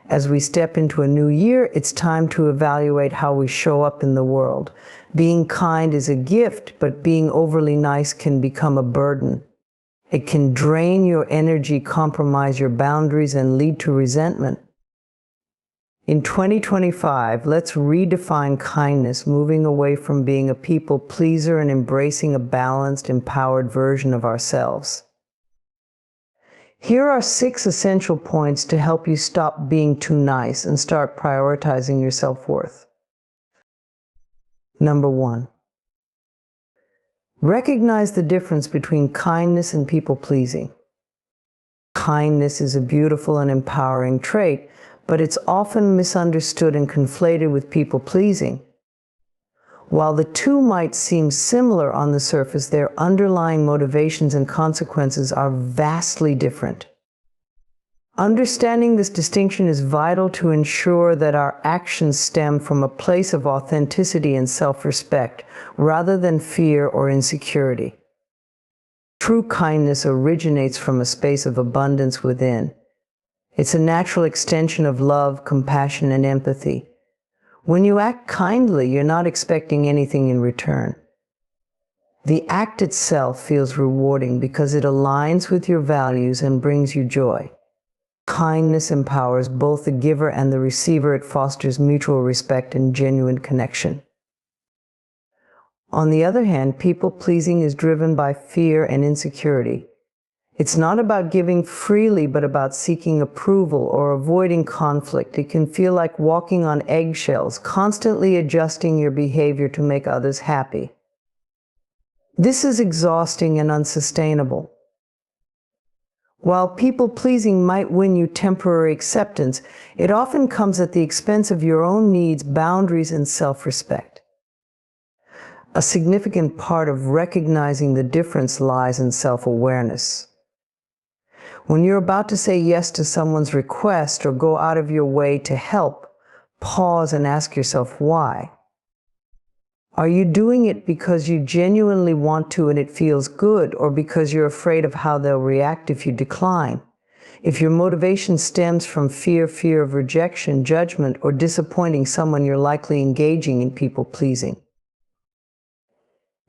As we step into a new year, it's time to evaluate how we show up in the world. Being kind is a gift, but being overly nice can become a burden. It can drain your energy, compromise your boundaries, and lead to resentment. In 2025, let's redefine kindness, moving away from being a people pleaser and embracing a balanced, empowered version of ourselves. Here are 6 essential points to help you stop being too nice and start prioritizing your self-worth. Number 1. Recognize the difference between kindness and people-pleasing. Kindness is a beautiful and empowering trait, but it's often misunderstood and conflated with people-pleasing. While the two might seem similar on the surface, their underlying motivations and consequences are vastly different. Understanding this distinction is vital to ensure that our actions stem from a place of authenticity and self-respect, rather than fear or insecurity. True kindness originates from a space of abundance within. It's a natural extension of love, compassion, and empathy. When you act kindly, you're not expecting anything in return. The act itself feels rewarding because it aligns with your values and brings you joy. Kindness empowers both the giver and the receiver. It fosters mutual respect and genuine connection. On the other hand, people-pleasing is driven by fear and insecurity. It's not about giving freely, but about seeking approval or avoiding conflict. It can feel like walking on eggshells, constantly adjusting your behavior to make others happy. This is exhausting and unsustainable. While people-pleasing might win you temporary acceptance, it often comes at the expense of your own needs, boundaries, and self-respect. A significant part of recognizing the difference lies in self-awareness. When you're about to say yes to someone's request or go out of your way to help, pause and ask yourself why. Are you doing it because you genuinely want to and it feels good, or because you're afraid of how they'll react if you decline? If your motivation stems from fear of rejection, judgment, or disappointing someone, you're likely engaging in people-pleasing.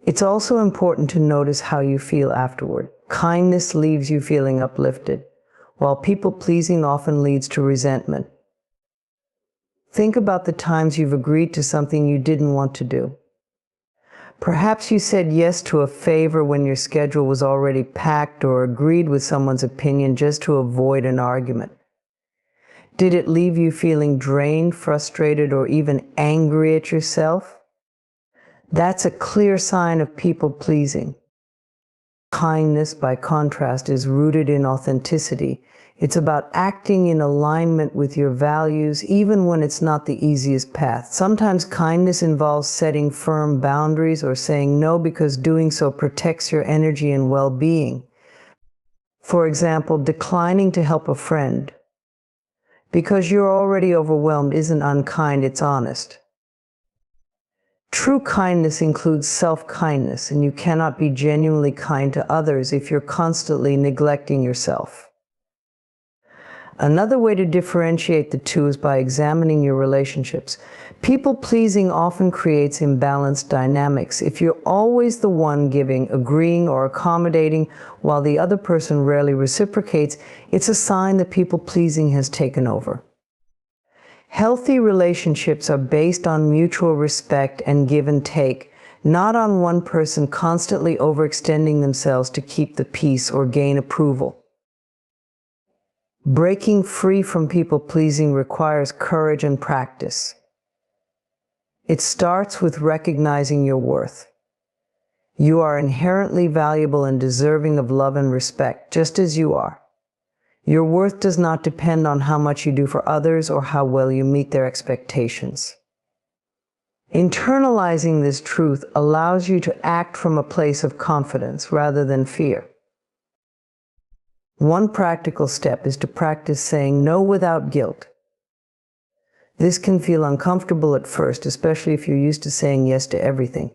It's also important to notice how you feel afterward. Kindness leaves you feeling uplifted, while people-pleasing often leads to resentment. Think about the times you've agreed to something you didn't want to do. Perhaps you said yes to a favor when your schedule was already packed, or agreed with someone's opinion just to avoid an argument. Did it leave you feeling drained, frustrated, or even angry at yourself? That's a clear sign of people-pleasing. Kindness, by contrast, is rooted in authenticity. It's about acting in alignment with your values, even when it's not the easiest path. Sometimes kindness involves setting firm boundaries or saying no because doing so protects your energy and well-being. For example, declining to help a friend because you're already overwhelmed isn't unkind, it's honest. True kindness includes self-kindness, and you cannot be genuinely kind to others if you're constantly neglecting yourself. Another way to differentiate the two is by examining your relationships. People-pleasing often creates imbalanced dynamics. If you're always the one giving, agreeing, or accommodating, while the other person rarely reciprocates, it's a sign that people-pleasing has taken over. Healthy relationships are based on mutual respect and give and take, not on one person constantly overextending themselves to keep the peace or gain approval. Breaking free from people-pleasing requires courage and practice. It starts with recognizing your worth. You are inherently valuable and deserving of love and respect, just as you are. Your worth does not depend on how much you do for others or how well you meet their expectations. Internalizing this truth allows you to act from a place of confidence rather than fear. One practical step is to practice saying no without guilt. This can feel uncomfortable at first, especially if you're used to saying yes to everything.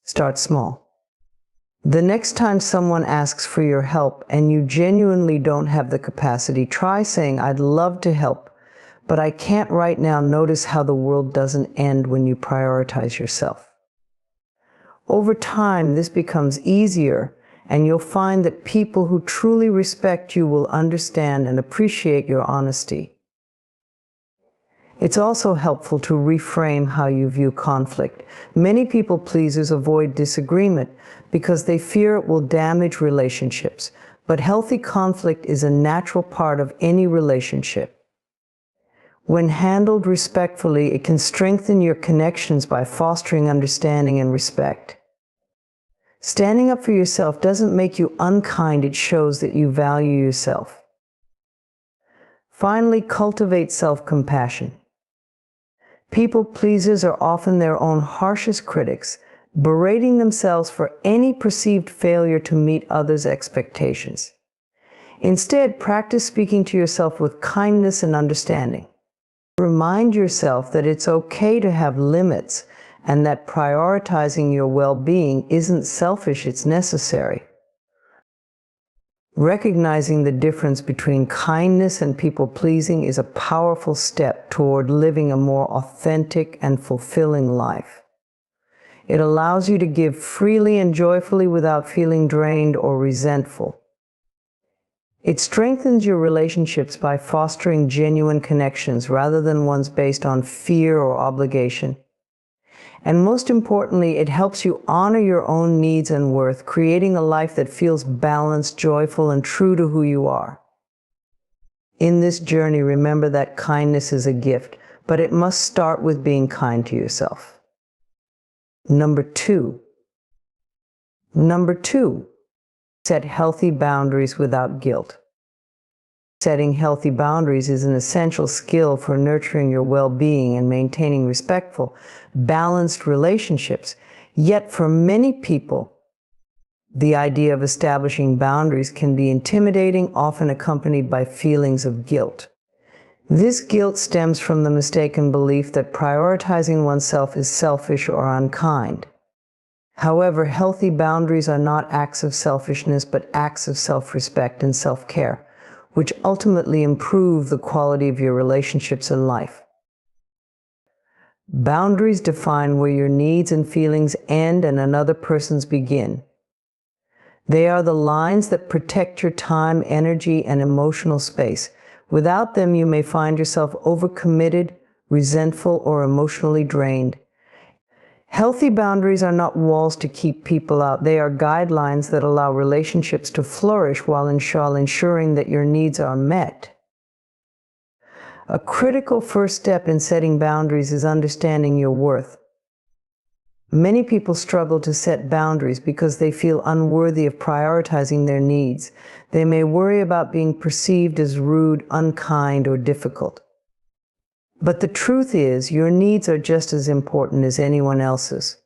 Start small. The next time someone asks for your help and you genuinely don't have the capacity, try saying, "I'd love to help, but I can't right now." Notice how the world doesn't end when you prioritize yourself. Over time, this becomes easier, and you'll find that people who truly respect you will understand and appreciate your honesty. It's also helpful to reframe how you view conflict. Many people pleasers avoid disagreement because they fear it will damage relationships, but healthy conflict is a natural part of any relationship. When handled respectfully, it can strengthen your connections by fostering understanding and respect. Standing up for yourself doesn't make you unkind, it shows that you value yourself. Finally, cultivate self-compassion. People pleasers are often their own harshest critics, berating themselves for any perceived failure to meet others' expectations. Instead, practice speaking to yourself with kindness and understanding. Remind yourself that it's okay to have limits and that prioritizing your well-being isn't selfish, it's necessary. Recognizing the difference between kindness and people-pleasing is a powerful step toward living a more authentic and fulfilling life. It allows you to give freely and joyfully without feeling drained or resentful. It strengthens your relationships by fostering genuine connections rather than ones based on fear or obligation. And most importantly, it helps you honor your own needs and worth, creating a life that feels balanced, joyful, and true to who you are. In this journey, remember that kindness is a gift, but it must start with being kind to yourself. Number two, set healthy boundaries without guilt. Setting healthy boundaries is an essential skill for nurturing your well-being and maintaining respectful, balanced relationships. Yet for many people, the idea of establishing boundaries can be intimidating, often accompanied by feelings of guilt. This guilt stems from the mistaken belief that prioritizing oneself is selfish or unkind. However, healthy boundaries are not acts of selfishness, but acts of self-respect and self-care, which ultimately improve the quality of your relationships and life. Boundaries define where your needs and feelings end and another person's begin. They are the lines that protect your time, energy, and emotional space. Without them, you may find yourself overcommitted, resentful, or emotionally drained. Healthy boundaries are not walls to keep people out. They are guidelines that allow relationships to flourish while ensuring that your needs are met. A critical first step in setting boundaries is understanding your worth. Many people struggle to set boundaries because they feel unworthy of prioritizing their needs. They may worry about being perceived as rude, unkind, or difficult. But the truth is, your needs are just as important as anyone else's.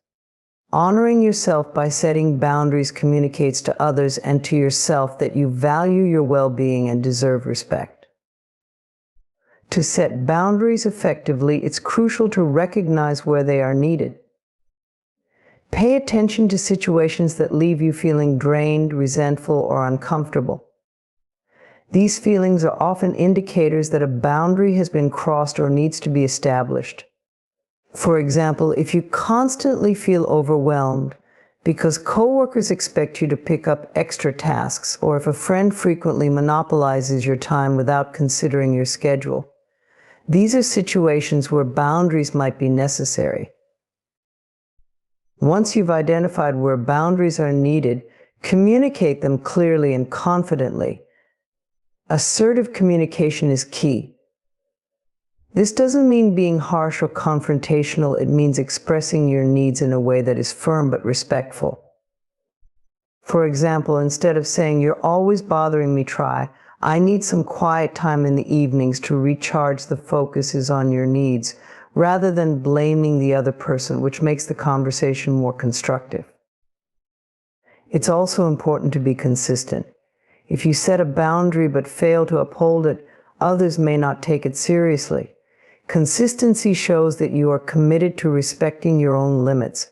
Honoring yourself by setting boundaries communicates to others and to yourself that you value your well-being and deserve respect. To set boundaries effectively, it's crucial to recognize where they are needed. Pay attention to situations that leave you feeling drained, resentful, or uncomfortable. These feelings are often indicators that a boundary has been crossed or needs to be established. For example, if you constantly feel overwhelmed because coworkers expect you to pick up extra tasks, or if a friend frequently monopolizes your time without considering your schedule, these are situations where boundaries might be necessary. Once you've identified where boundaries are needed, communicate them clearly and confidently. Assertive communication is key. This doesn't mean being harsh or confrontational. It means expressing your needs in a way that is firm but respectful. For example, instead of saying, "You're always bothering me," try, "I need some quiet time in the evenings to recharge." The focus is on your needs, rather than blaming the other person, which makes the conversation more constructive. It's also important to be consistent. If you set a boundary but fail to uphold it, others may not take it seriously. Consistency shows that you are committed to respecting your own limits,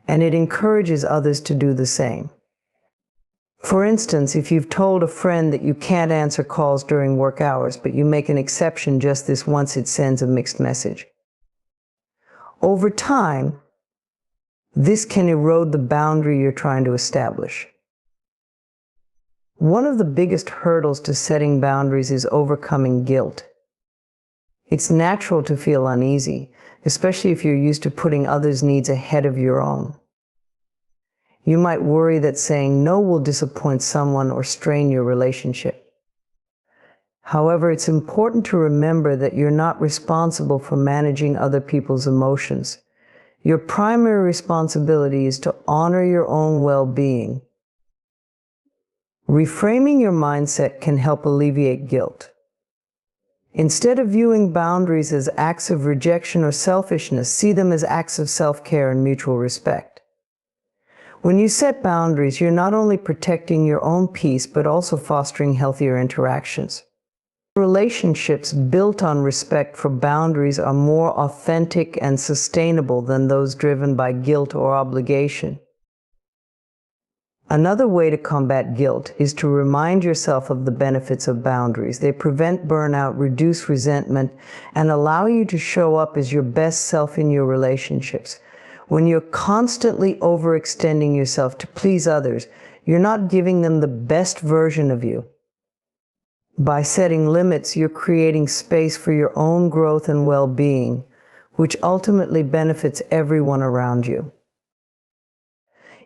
and it encourages others to do the same. For instance, if you've told a friend that you can't answer calls during work hours, but you make an exception just this once, it sends a mixed message. Over time, this can erode the boundary you're trying to establish. One of the biggest hurdles to setting boundaries is overcoming guilt. It's natural to feel uneasy, especially if you're used to putting others' needs ahead of your own. You might worry that saying no will disappoint someone or strain your relationship. However, it's important to remember that you're not responsible for managing other people's emotions. Your primary responsibility is to honor your own well-being. Reframing your mindset can help alleviate guilt. Instead of viewing boundaries as acts of rejection or selfishness, see them as acts of self-care and mutual respect. When you set boundaries, you're not only protecting your own peace, but also fostering healthier interactions. Relationships built on respect for boundaries are more authentic and sustainable than those driven by guilt or obligation. Another way to combat guilt is to remind yourself of the benefits of boundaries. They prevent burnout, reduce resentment, and allow you to show up as your best self in your relationships. When you're constantly overextending yourself to please others, you're not giving them the best version of you. By setting limits, you're creating space for your own growth and well-being, which ultimately benefits everyone around you.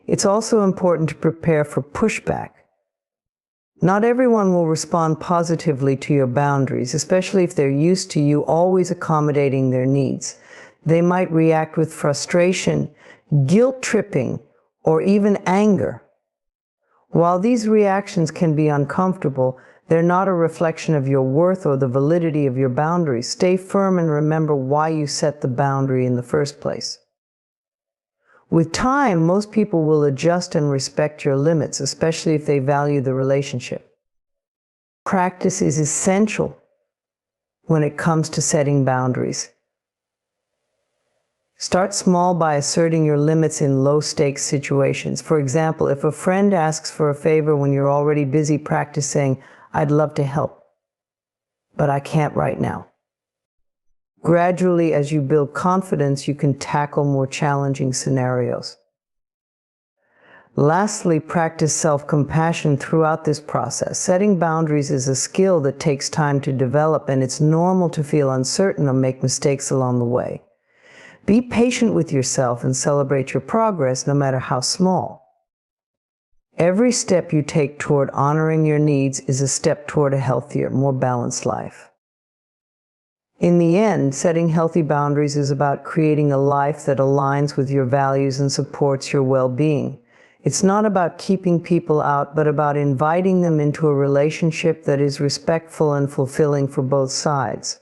It's also important to prepare for pushback. Not everyone will respond positively to your boundaries, especially if they're used to you always accommodating their needs. They might react with frustration, guilt-tripping, or even anger. While these reactions can be uncomfortable, they're not a reflection of your worth or the validity of your boundaries. Stay firm and remember why you set the boundary in the first place. With time, most people will adjust and respect your limits, especially if they value the relationship. Practice is essential when it comes to setting boundaries. Start small by asserting your limits in low-stakes situations. For example, if a friend asks for a favor when you're already busy, practice saying, "I'd love to help, but I can't right now." Gradually, as you build confidence, you can tackle more challenging scenarios. Lastly, practice self-compassion throughout this process. Setting boundaries is a skill that takes time to develop, and it's normal to feel uncertain or make mistakes along the way. Be patient with yourself and celebrate your progress, no matter how small. Every step you take toward honoring your needs is a step toward a healthier, more balanced life. In the end, setting healthy boundaries is about creating a life that aligns with your values and supports your well-being. It's not about keeping people out, but about inviting them into a relationship that is respectful and fulfilling for both sides.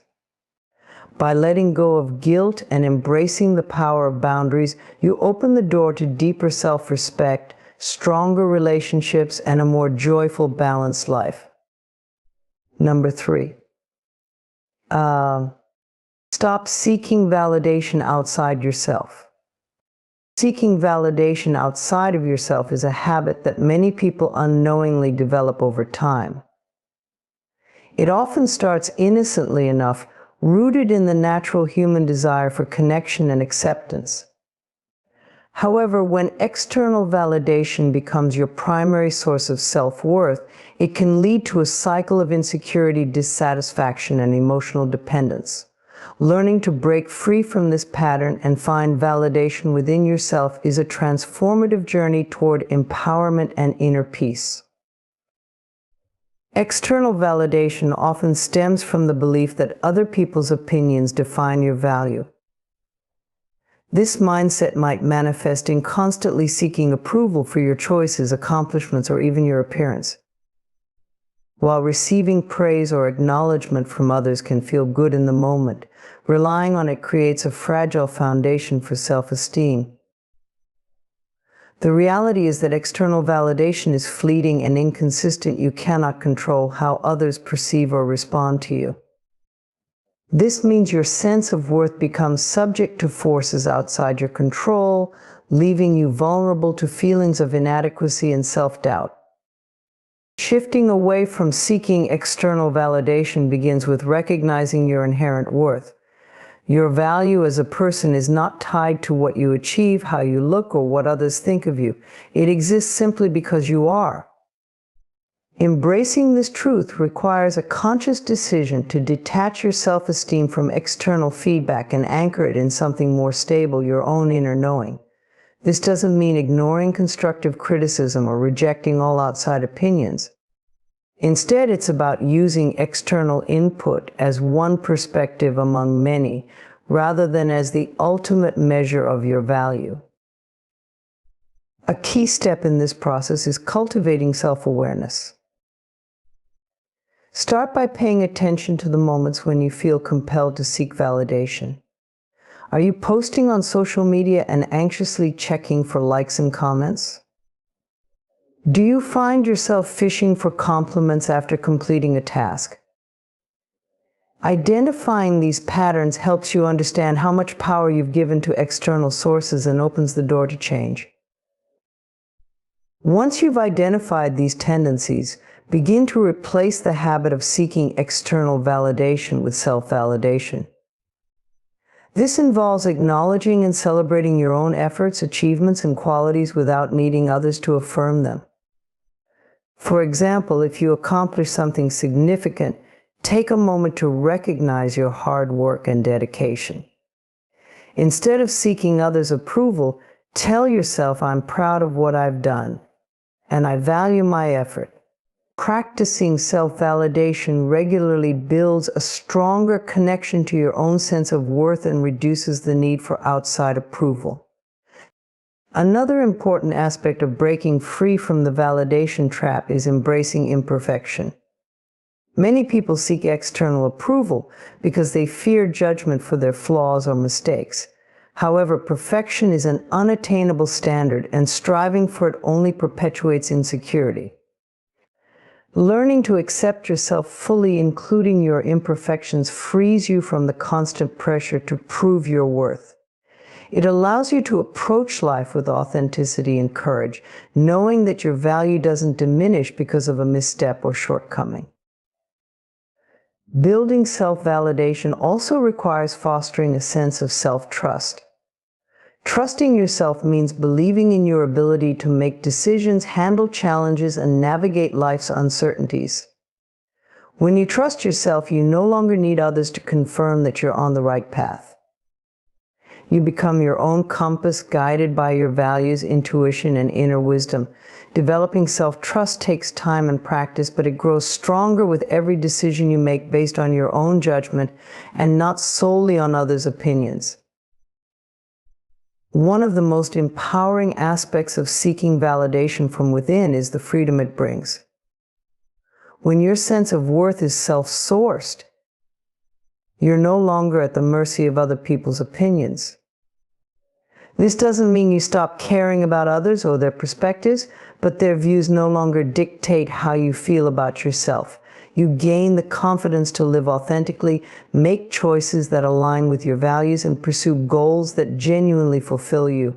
By letting go of guilt and embracing the power of boundaries, you open the door to deeper self-respect, stronger relationships, and a more joyful, balanced life. Number 3. Stop seeking validation outside yourself. Seeking validation outside of yourself is a habit that many people unknowingly develop over time. It often starts innocently enough, rooted in the natural human desire for connection and acceptance. However, when external validation becomes your primary source of self-worth, it can lead to a cycle of insecurity, dissatisfaction, and emotional dependence. Learning to break free from this pattern and find validation within yourself is a transformative journey toward empowerment and inner peace. External validation often stems from the belief that other people's opinions define your value. This mindset might manifest in constantly seeking approval for your choices, accomplishments, or even your appearance. While receiving praise or acknowledgement from others can feel good in the moment, relying on it creates a fragile foundation for self-esteem. The reality is that external validation is fleeting and inconsistent. You cannot control how others perceive or respond to you. This means your sense of worth becomes subject to forces outside your control, leaving you vulnerable to feelings of inadequacy and self-doubt. Shifting away from seeking external validation begins with recognizing your inherent worth. Your value as a person is not tied to what you achieve, how you look, or what others think of you. It exists simply because you are. Embracing this truth requires a conscious decision to detach your self-esteem from external feedback and anchor it in something more stable, your own inner knowing. This doesn't mean ignoring constructive criticism or rejecting all outside opinions. Instead, it's about using external input as one perspective among many, rather than as the ultimate measure of your value. A key step in this process is cultivating self-awareness. Start by paying attention to the moments when you feel compelled to seek validation. Are you posting on social media and anxiously checking for likes and comments? Do you find yourself fishing for compliments after completing a task? Identifying these patterns helps you understand how much power you've given to external sources and opens the door to change. Once you've identified these tendencies, begin to replace the habit of seeking external validation with self-validation. This involves acknowledging and celebrating your own efforts, achievements, and qualities without needing others to affirm them. For example, if you accomplish something significant, take a moment to recognize your hard work and dedication. Instead of seeking others' approval, tell yourself, "I'm proud of what I've done, and I value my effort." Practicing self-validation regularly builds a stronger connection to your own sense of worth and reduces the need for outside approval. Another important aspect of breaking free from the validation trap is embracing imperfection. Many people seek external approval because they fear judgment for their flaws or mistakes. However, perfection is an unattainable standard, and striving for it only perpetuates insecurity. Learning to accept yourself fully, including your imperfections, frees you from the constant pressure to prove your worth. It allows you to approach life with authenticity and courage, knowing that your value doesn't diminish because of a misstep or shortcoming. Building self-validation also requires fostering a sense of self-trust. Trusting yourself means believing in your ability to make decisions, handle challenges, and navigate life's uncertainties. When you trust yourself, you no longer need others to confirm that you're on the right path. You become your own compass, guided by your values, intuition, and inner wisdom. Developing self-trust takes time and practice, but it grows stronger with every decision you make based on your own judgment and not solely on others' opinions. One of the most empowering aspects of seeking validation from within is the freedom it brings. When your sense of worth is self-sourced, you're no longer at the mercy of other people's opinions. This doesn't mean you stop caring about others or their perspectives, but their views no longer dictate how you feel about yourself. You gain the confidence to live authentically, make choices that align with your values, and pursue goals that genuinely fulfill you.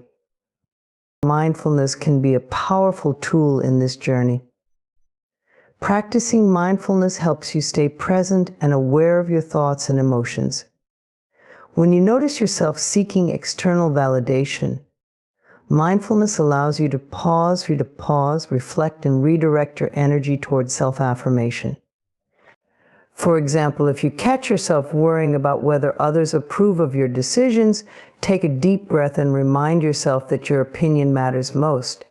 Mindfulness can be a powerful tool in this journey. Practicing mindfulness helps you stay present and aware of your thoughts and emotions. When you notice yourself seeking external validation, mindfulness allows you to pause, reflect, and redirect your energy towards self-affirmation. For example, if you catch yourself worrying about whether others approve of your decisions, take a deep breath and remind yourself that your opinion matters most.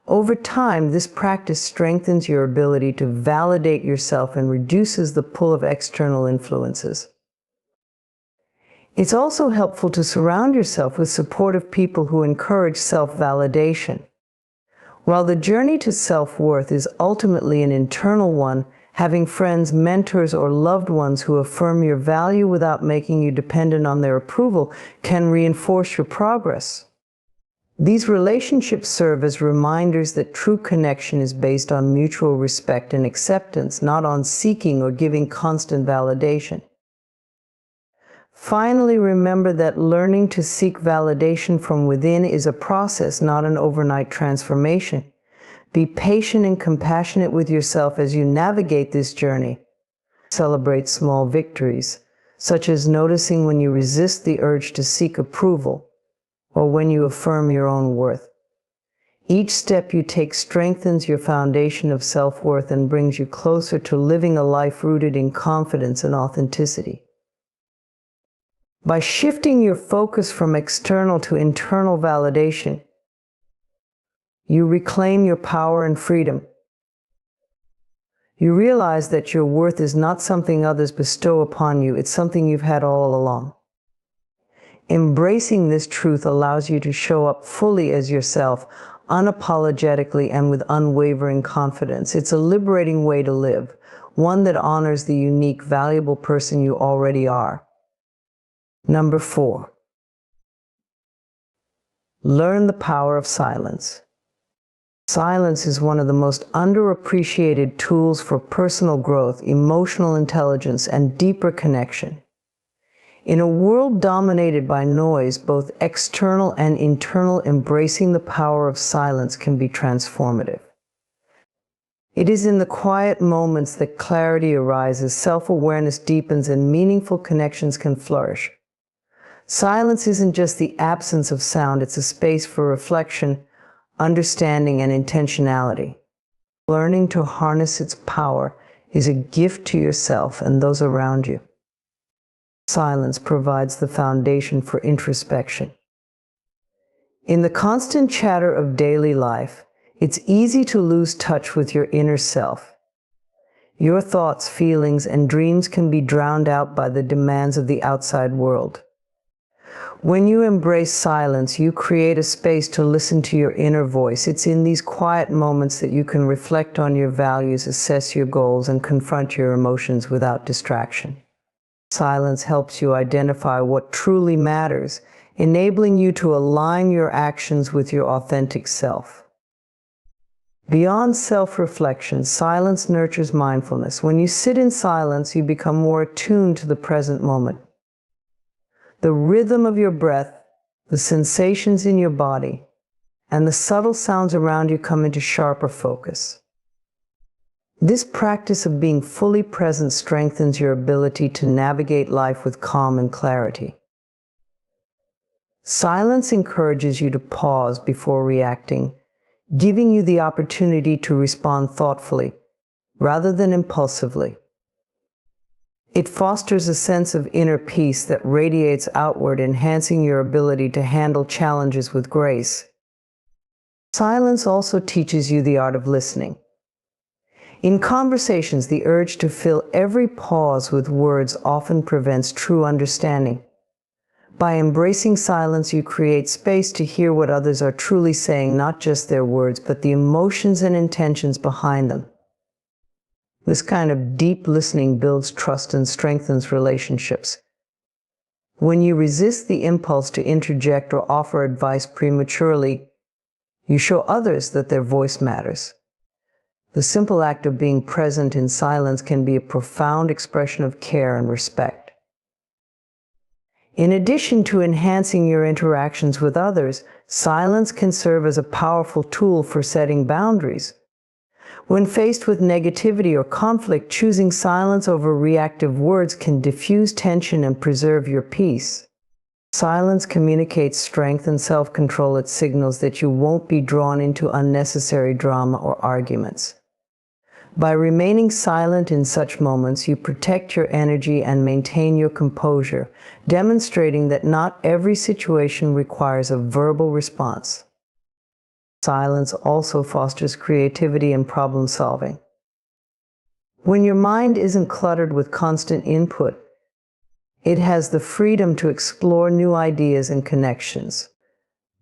Over time, this practice strengthens your ability to validate yourself and reduces the pull of external influences. It's also helpful to surround yourself with supportive people who encourage self-validation. While the journey to self-worth is ultimately an internal one, having friends, mentors, or loved ones who affirm your value without making you dependent on their approval can reinforce your progress. These relationships serve as reminders that true connection is based on mutual respect and acceptance, not on seeking or giving constant validation. Finally, remember that learning to seek validation from within is a process, not an overnight transformation. Be patient and compassionate with yourself as you navigate this journey. Celebrate small victories, such as noticing when you resist the urge to seek approval or when you affirm your own worth. Each step you take strengthens your foundation of self-worth and brings you closer to living a life rooted in confidence and authenticity. By shifting your focus from external to internal validation, you reclaim your power and freedom. You realize that your worth is not something others bestow upon you, it's something you've had all along. Embracing this truth allows you to show up fully as yourself, unapologetically and with unwavering confidence. It's a liberating way to live, one that honors the unique, valuable person you already are. Number 4. Learn the power of silence. Silence is one of the most underappreciated tools for personal growth, emotional intelligence, and deeper connection. In a world dominated by noise, both external and internal, embracing the power of silence can be transformative. It is in the quiet moments that clarity arises, self-awareness deepens, and meaningful connections can flourish. Silence isn't just the absence of sound, it's a space for reflection, understanding, and intentionality. Learning to harness its power is a gift to yourself and those around you. Silence provides the foundation for introspection. In the constant chatter of daily life, it's easy to lose touch with your inner self. Your thoughts, feelings, and dreams can be drowned out by the demands of the outside world. When you embrace silence, you create a space to listen to your inner voice. It's in these quiet moments that you can reflect on your values, assess your goals, and confront your emotions without distraction. Silence helps you identify what truly matters, enabling you to align your actions with your authentic self. Beyond self-reflection, silence nurtures mindfulness. When you sit in silence, you become more attuned to the present moment. The rhythm of your breath, the sensations in your body, and the subtle sounds around you come into sharper focus. This practice of being fully present strengthens your ability to navigate life with calm and clarity. Silence encourages you to pause before reacting, giving you the opportunity to respond thoughtfully, rather than impulsively. It fosters a sense of inner peace that radiates outward, enhancing your ability to handle challenges with grace. Silence also teaches you the art of listening. In conversations, the urge to fill every pause with words often prevents true understanding. By embracing silence, you create space to hear what others are truly saying, not just their words, but the emotions and intentions behind them. This kind of deep listening builds trust and strengthens relationships. When you resist the impulse to interject or offer advice prematurely, you show others that their voice matters. The simple act of being present in silence can be a profound expression of care and respect. In addition to enhancing your interactions with others, silence can serve as a powerful tool for setting boundaries. When faced with negativity or conflict, choosing silence over reactive words can diffuse tension and preserve your peace. Silence communicates strength and self-control. It signals that you won't be drawn into unnecessary drama or arguments. By remaining silent in such moments, you protect your energy and maintain your composure, demonstrating that not every situation requires a verbal response. Silence also fosters creativity and problem solving. When your mind isn't cluttered with constant input, it has the freedom to explore new ideas and connections.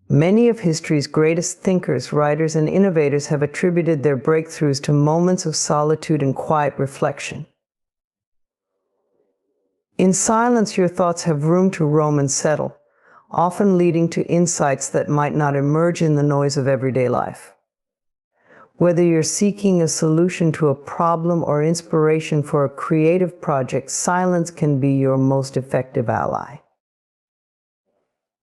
Many of history's greatest thinkers, writers, and innovators have attributed their breakthroughs to moments of solitude and quiet reflection. In silence, your thoughts have room to roam and settle, often leading to insights that might not emerge in the noise of everyday life. Whether you're seeking a solution to a problem or inspiration for a creative project, silence can be your most effective ally.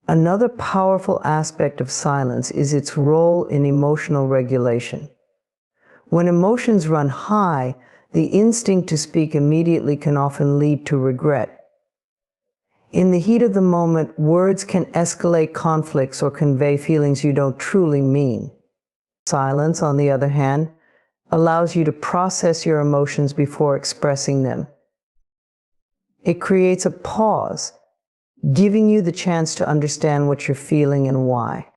Another powerful aspect of silence is its role in emotional regulation. When emotions run high, the instinct to speak immediately can often lead to regret. In the heat of the moment, words can escalate conflicts or convey feelings you don't truly mean. Silence, on the other hand, allows you to process your emotions before expressing them. It creates a pause, giving you the chance to understand what you're feeling and why.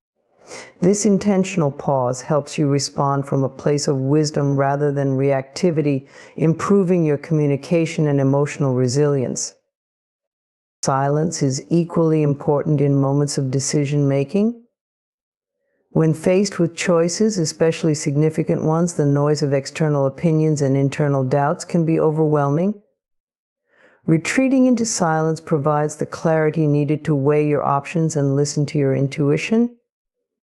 This intentional pause helps you respond from a place of wisdom rather than reactivity, improving your communication and emotional resilience. Silence is equally important in moments of decision-making. When faced with choices, especially significant ones, the noise of external opinions and internal doubts can be overwhelming. Retreating into silence provides the clarity needed to weigh your options and listen to your intuition.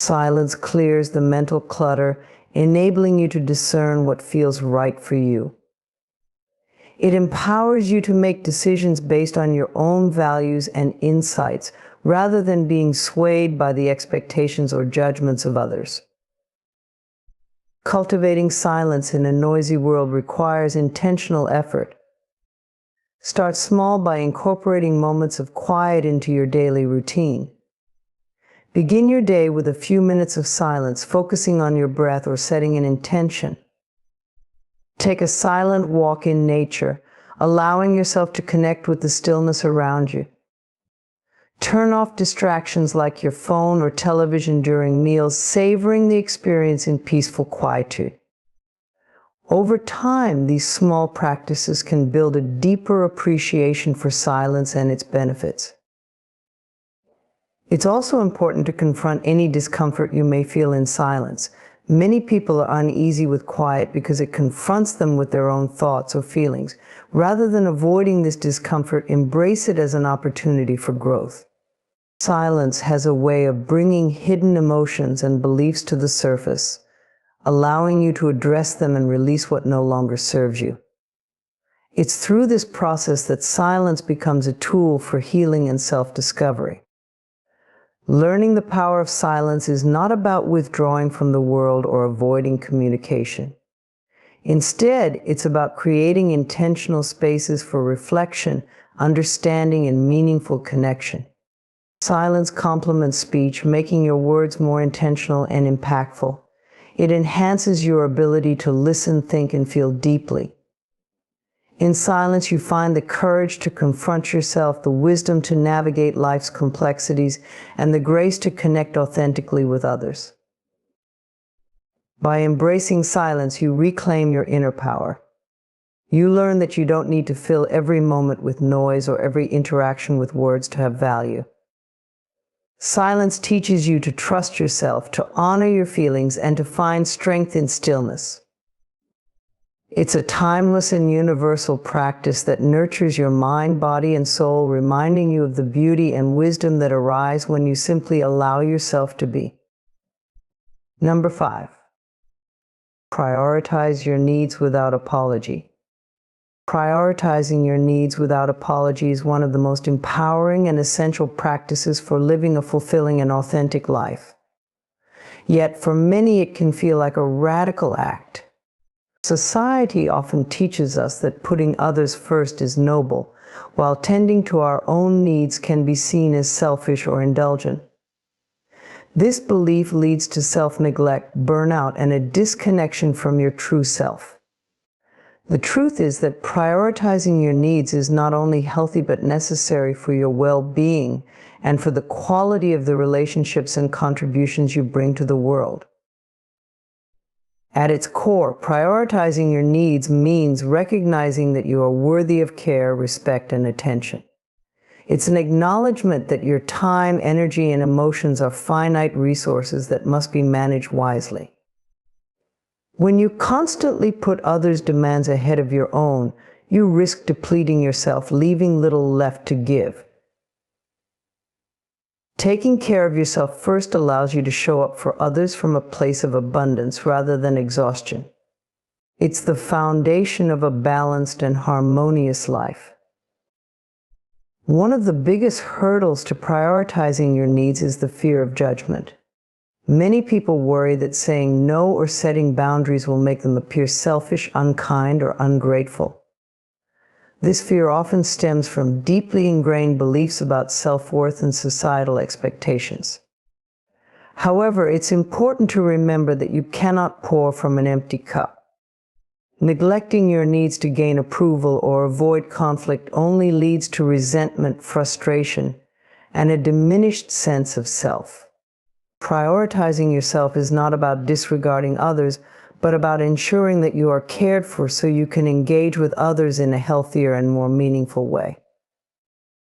Silence clears the mental clutter, enabling you to discern what feels right for you. It empowers you to make decisions based on your own values and insights, rather than being swayed by the expectations or judgments of others. Cultivating silence in a noisy world requires intentional effort. Start small by incorporating moments of quiet into your daily routine. Begin your day with a few minutes of silence, focusing on your breath or setting an intention. Take a silent walk in nature, allowing yourself to connect with the stillness around you. Turn off distractions like your phone or television during meals, savoring the experience in peaceful quietude. Over time, these small practices can build a deeper appreciation for silence and its benefits. It's also important to confront any discomfort you may feel in silence. Many people are uneasy with quiet because it confronts them with their own thoughts or feelings. Rather than avoiding this discomfort, embrace it as an opportunity for growth. Silence has a way of bringing hidden emotions and beliefs to the surface, allowing you to address them and release what no longer serves you. It's through this process that silence becomes a tool for healing and self-discovery. Learning the power of silence is not about withdrawing from the world or avoiding communication. Instead, it's about creating intentional spaces for reflection, understanding, and meaningful connection. Silence complements speech, making your words more intentional and impactful. It enhances your ability to listen, think, and feel deeply. In silence, you find the courage to confront yourself, the wisdom to navigate life's complexities, and the grace to connect authentically with others. By embracing silence, you reclaim your inner power. You learn that you don't need to fill every moment with noise or every interaction with words to have value. Silence teaches you to trust yourself, to honor your feelings, and to find strength in stillness. It's a timeless and universal practice that nurtures your mind, body, and soul, reminding you of the beauty and wisdom that arise when you simply allow yourself to be. Number 5. Prioritize your needs without apology. Prioritizing your needs without apology is one of the most empowering and essential practices for living a fulfilling and authentic life. Yet, for many, it can feel like a radical act. Society often teaches us that putting others first is noble, while tending to our own needs can be seen as selfish or indulgent. This belief leads to self-neglect, burnout, and a disconnection from your true self. The truth is that prioritizing your needs is not only healthy but necessary for your well-being and for the quality of the relationships and contributions you bring to the world. At its core, prioritizing your needs means recognizing that you are worthy of care, respect, and attention. It's an acknowledgement that your time, energy, and emotions are finite resources that must be managed wisely. When you constantly put others' demands ahead of your own, you risk depleting yourself, leaving little left to give. Taking care of yourself first allows you to show up for others from a place of abundance rather than exhaustion. It's the foundation of a balanced and harmonious life. One of the biggest hurdles to prioritizing your needs is the fear of judgment. Many people worry that saying no or setting boundaries will make them appear selfish, unkind, or ungrateful. This fear often stems from deeply ingrained beliefs about self-worth and societal expectations. However, it's important to remember that you cannot pour from an empty cup. Neglecting your needs to gain approval or avoid conflict only leads to resentment, frustration, and a diminished sense of self. Prioritizing yourself is not about disregarding others, but about ensuring that you are cared for so you can engage with others in a healthier and more meaningful way.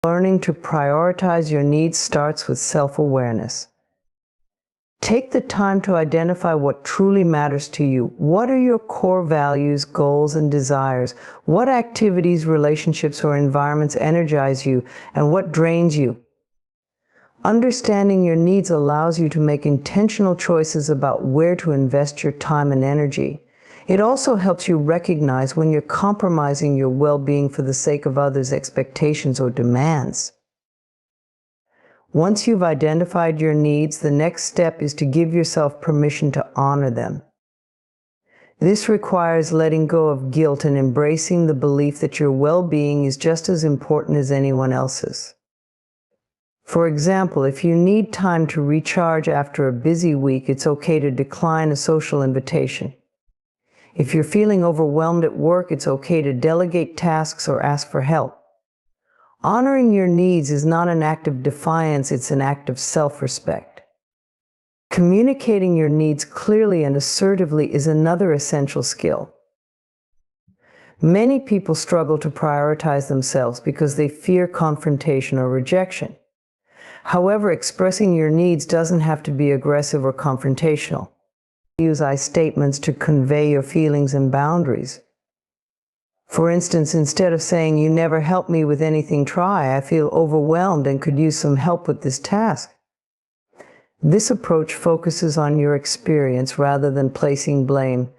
Learning to prioritize your needs starts with self-awareness. Take the time to identify what truly matters to you. What are your core values, goals, and desires? What activities, relationships, or environments energize you, and what drains you? Understanding your needs allows you to make intentional choices about where to invest your time and energy. It also helps you recognize when you're compromising your well-being for the sake of others' expectations or demands. Once you've identified your needs, the next step is to give yourself permission to honor them. This requires letting go of guilt and embracing the belief that your well-being is just as important as anyone else's. For example, if you need time to recharge after a busy week, it's okay to decline a social invitation. If you're feeling overwhelmed at work, it's okay to delegate tasks or ask for help. Honoring your needs is not an act of defiance, it's an act of self-respect. Communicating your needs clearly and assertively is another essential skill. Many people struggle to prioritize themselves because they fear confrontation or rejection. However, expressing your needs doesn't have to be aggressive or confrontational. Use I statements to convey your feelings and boundaries. For instance, instead of saying, "You never help me with anything, try. I feel overwhelmed and could use some help with this task." This approach focuses on your experience rather than placing blame,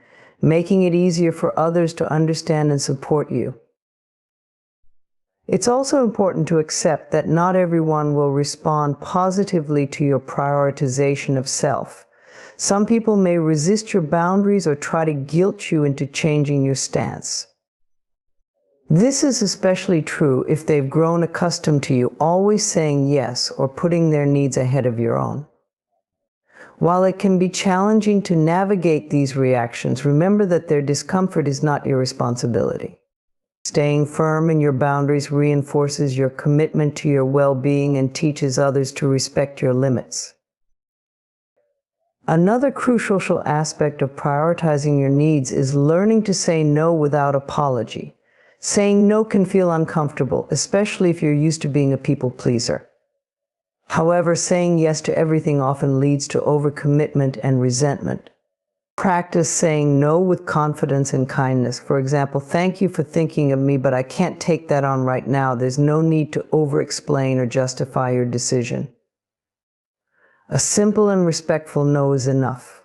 making it easier for others to understand and support you. It's also important to accept that not everyone will respond positively to your prioritization of self. Some people may resist your boundaries or try to guilt you into changing your stance. This is especially true if they've grown accustomed to you always saying yes or putting their needs ahead of your own. While it can be challenging to navigate these reactions, remember that their discomfort is not your responsibility. Staying firm in your boundaries reinforces your commitment to your well-being and teaches others to respect your limits. Another crucial aspect of prioritizing your needs is learning to say no without apology. Saying no can feel uncomfortable, especially if you're used to being a people pleaser. However, saying yes to everything often leads to overcommitment and resentment. Practice saying no with confidence and kindness. For example, "Thank you for thinking of me, but I can't take that on right now." There's no need to over-explain or justify your decision. A simple and respectful no is enough.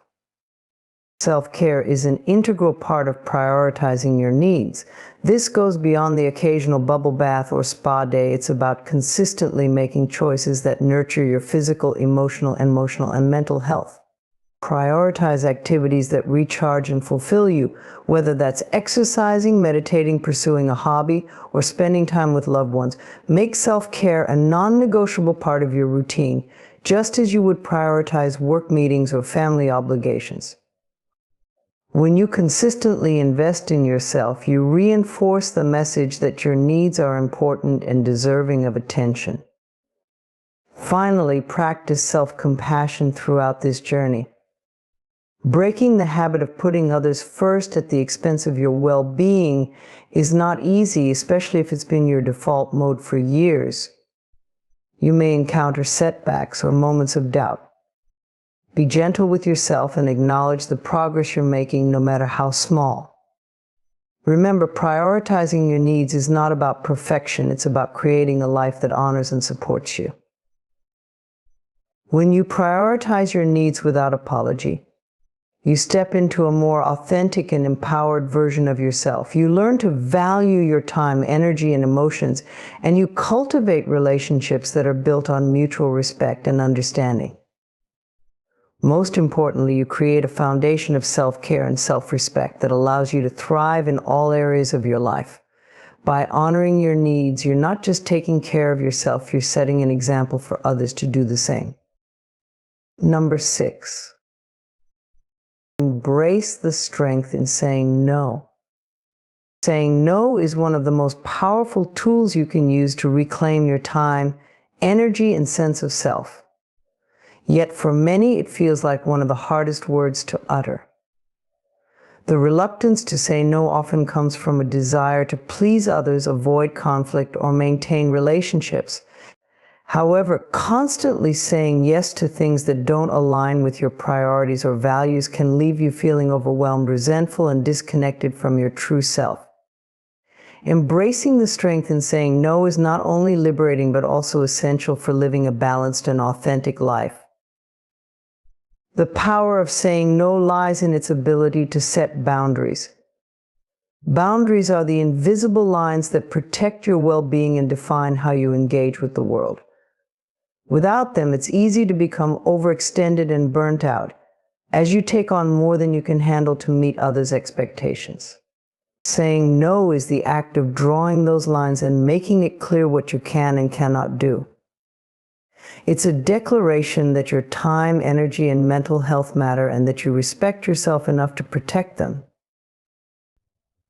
Self-care is an integral part of prioritizing your needs. This goes beyond the occasional bubble bath or spa day. It's about consistently making choices that nurture your physical, emotional, and mental health. Prioritize activities that recharge and fulfill you, whether that's exercising, meditating, pursuing a hobby, or spending time with loved ones. Make self-care a non-negotiable part of your routine, just as you would prioritize work meetings or family obligations. When you consistently invest in yourself, you reinforce the message that your needs are important and deserving of attention. Finally, practice self-compassion throughout this journey. Breaking the habit of putting others first at the expense of your well-being is not easy, especially if it's been your default mode for years. You may encounter setbacks or moments of doubt. Be gentle with yourself and acknowledge the progress you're making, no matter how small. Remember, prioritizing your needs is not about perfection. It's about creating a life that honors and supports you. When you prioritize your needs without apology, you step into a more authentic and empowered version of yourself. You learn to value your time, energy, and emotions, and you cultivate relationships that are built on mutual respect and understanding. Most importantly, you create a foundation of self-care and self-respect that allows you to thrive in all areas of your life. By honoring your needs, you're not just taking care of yourself, you're setting an example for others to do the same. Number 6, embrace the strength in saying no. Saying no is one of the most powerful tools you can use to reclaim your time, energy, and sense of self. Yet for many, it feels like one of the hardest words to utter. The reluctance to say no often comes from a desire to please others, avoid conflict, or maintain relationships. However, constantly saying yes to things that don't align with your priorities or values can leave you feeling overwhelmed, resentful, and disconnected from your true self. Embracing the strength in saying no is not only liberating but also essential for living a balanced and authentic life. The power of saying no lies in its ability to set boundaries. Boundaries are the invisible lines that protect your well-being and define how you engage with the world. Without them, it's easy to become overextended and burnt out, as you take on more than you can handle to meet others' expectations. Saying no is the act of drawing those lines and making it clear what you can and cannot do. It's a declaration that your time, energy, and mental health matter and that you respect yourself enough to protect them.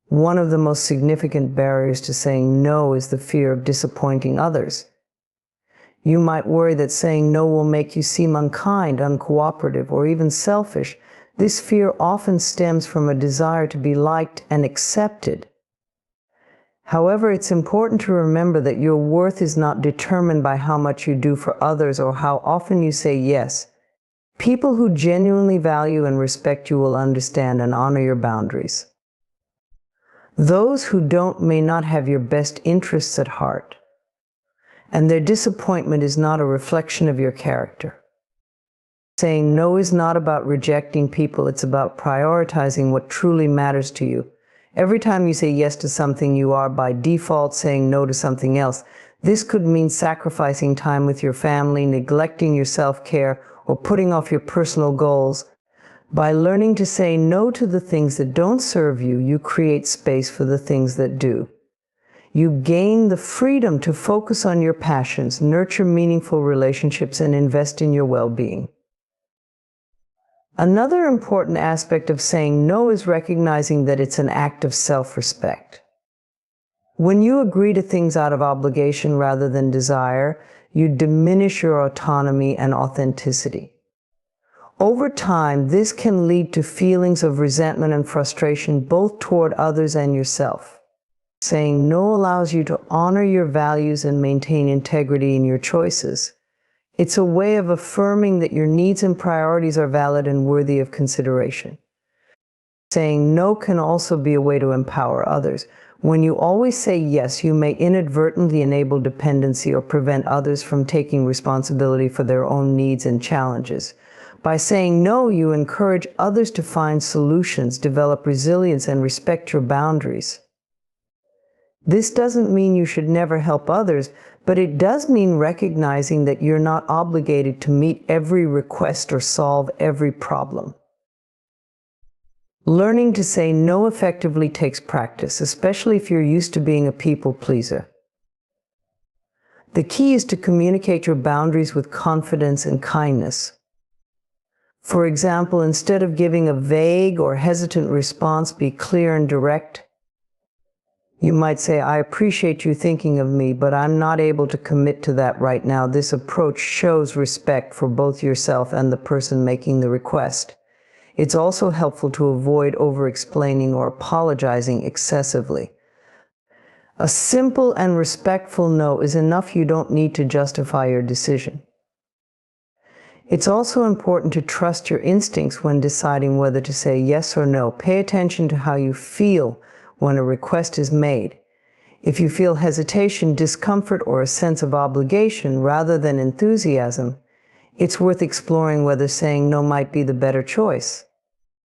One of the most significant barriers to saying no is the fear of disappointing others. You might worry that saying no will make you seem unkind, uncooperative, or even selfish. This fear often stems from a desire to be liked and accepted. However, it's important to remember that your worth is not determined by how much you do for others or how often you say yes. People who genuinely value and respect you will understand and honor your boundaries. Those who don't may not have your best interests at heart, and their disappointment is not a reflection of your character. Saying no is not about rejecting people, it's about prioritizing what truly matters to you. Every time you say yes to something, you are by default saying no to something else. This could mean sacrificing time with your family, neglecting your self-care, or putting off your personal goals. By learning to say no to the things that don't serve you, you create space for the things that do. You gain the freedom to focus on your passions, nurture meaningful relationships, and invest in your well-being. Another important aspect of saying no is recognizing that it's an act of self-respect. When you agree to things out of obligation rather than desire, you diminish your autonomy and authenticity. Over time, this can lead to feelings of resentment and frustration both toward others and yourself. Saying no allows you to honor your values and maintain integrity in your choices. It's a way of affirming that your needs and priorities are valid and worthy of consideration. Saying no can also be a way to empower others. When you always say yes, you may inadvertently enable dependency or prevent others from taking responsibility for their own needs and challenges. By saying no, you encourage others to find solutions, develop resilience, and respect your boundaries. This doesn't mean you should never help others, but it does mean recognizing that you're not obligated to meet every request or solve every problem. Learning to say no effectively takes practice, especially if you're used to being a people pleaser. The key is to communicate your boundaries with confidence and kindness. For example, instead of giving a vague or hesitant response, be clear and direct. You might say, "I appreciate you thinking of me, but I'm not able to commit to that right now." This approach shows respect for both yourself and the person making the request. It's also helpful to avoid over-explaining or apologizing excessively. A simple and respectful no is enough. You don't need to justify your decision. It's also important to trust your instincts when deciding whether to say yes or no. Pay attention to how you feel when a request is made. If you feel hesitation, discomfort, or a sense of obligation rather than enthusiasm, it's worth exploring whether saying no might be the better choice.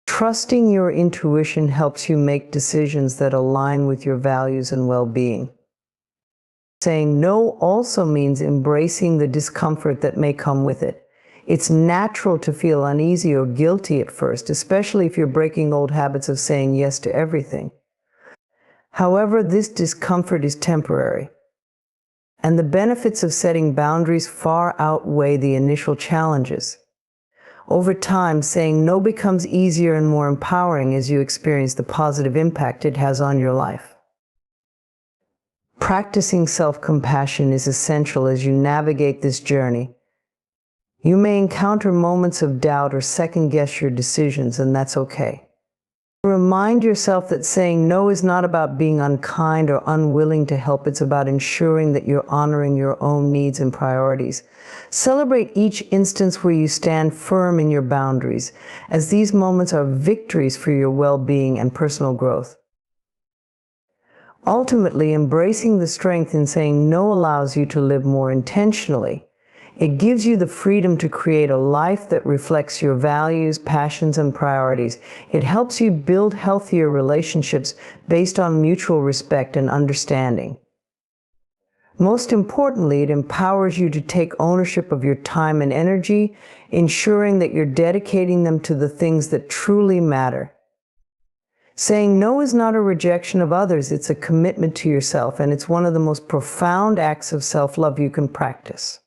Trusting your intuition helps you make decisions that align with your values and well-being. Saying no also means embracing the discomfort that may come with it. It's natural to feel uneasy or guilty at first, especially if you're breaking old habits of saying yes to everything. However, this discomfort is temporary, and the benefits of setting boundaries far outweigh the initial challenges. Over time, saying no becomes easier and more empowering as you experience the positive impact it has on your life. Practicing self-compassion is essential as you navigate this journey. You may encounter moments of doubt or second-guess your decisions, and that's okay. Remind yourself that saying no is not about being unkind or unwilling to help. It's about ensuring that you're honoring your own needs and priorities. Celebrate each instance where you stand firm in your boundaries, as these moments are victories for your well-being and personal growth. Ultimately, embracing the strength in saying no allows you to live more intentionally. It gives you the freedom to create a life that reflects your values, passions, and priorities. It helps you build healthier relationships based on mutual respect and understanding. Most importantly, it empowers you to take ownership of your time and energy, ensuring that you're dedicating them to the things that truly matter. Saying no is not a rejection of others, it's a commitment to yourself, and it's one of the most profound acts of self-love you can practice.